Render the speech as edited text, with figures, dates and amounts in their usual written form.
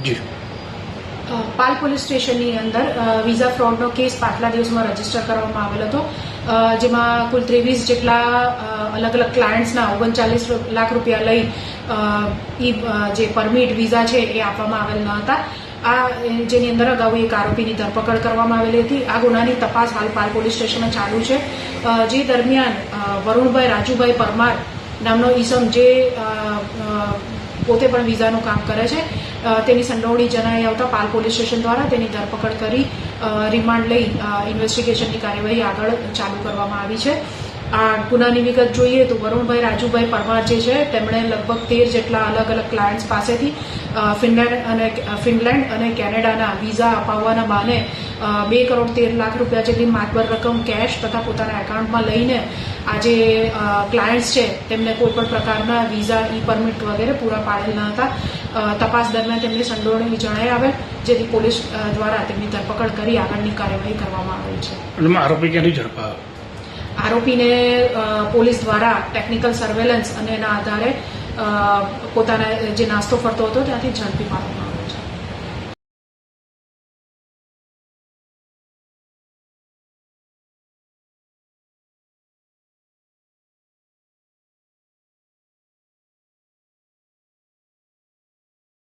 જી પાલ police સ્ટેશનની અંદર visa ફ્રોડનો case પાછલા દિવસમાં રજીસ્ટર કરવામાં આવેલ હતો, જેમાં કુલ 23 જેટલા અલગ અલગ ક્લાયન્ટ્સના 39 લાખ રૂપિયા લઈ જે પરમિટ વિઝા છે એ આપવામાં આવેલ ન હતા. જેની અંદર અગાઉ એક આરોપીની ધરપકડ કરવામાં આવેલી હતી. આ ગુનાની તપાસ હાલ પાલ પોલીસ સ્ટેશનમાં ચાલુ છે. જે દરમિયાન વરુણભાઈ રાજુભાઈ પરમાર નામનો ઈસમ જે પોતે પણ વિઝાનું કામ કરે છે, તેની સંડોવણી જણાઈ આવતા પાલ પોલીસ સ્ટેશન દ્વારા તેની ધરપકડ કરી રિમાન્ડ લઈ ઇન્વેસ્ટિગેશનની કાર્યવાહી આગળ ચાલુ કરવામાં આવી છે. આ ગુનાની વિગત જોઈએ તો વરુણભાઈ રાજુભાઈ પરમાર જે છે તેમણે લગભગ 13 જેટલા અલગ અલગ ક્લાયન્ટ્સ પાસેથી ફિનલેન્ડ અને કેનેડાના વિઝા અપાવવાના બહાને 2,13,00,000 રૂપિયા જેટલી માતબર રકમ કેશ તથા પોતાના એકાઉન્ટમાં લઈને આ જે ક્લાયન્ટ્સ છે તેમને કોઈપણ પ્રકારના વિઝા ઈ પરમિટ વગેરે પૂરા પાડેલ ન હતા. તપાસ દરમિયાન તેમની સંડોવણી જણાઈ આવેલ, જેથી પોલીસ દ્વારા તેમની ધરપકડ કરી આગળની કાર્યવાહી કરવામાં આવેલ છે. આરોપી ક્યાંથી ઝડપાયો? આરોપીને પોલીસ દ્વારા ટેકનિકલ સર્વેલન્સ અને એના આધારે પોતાના જે નાસ્તો ફરતો હતો ત્યાંથી ઝડપી પાડવામાં આવ્યો.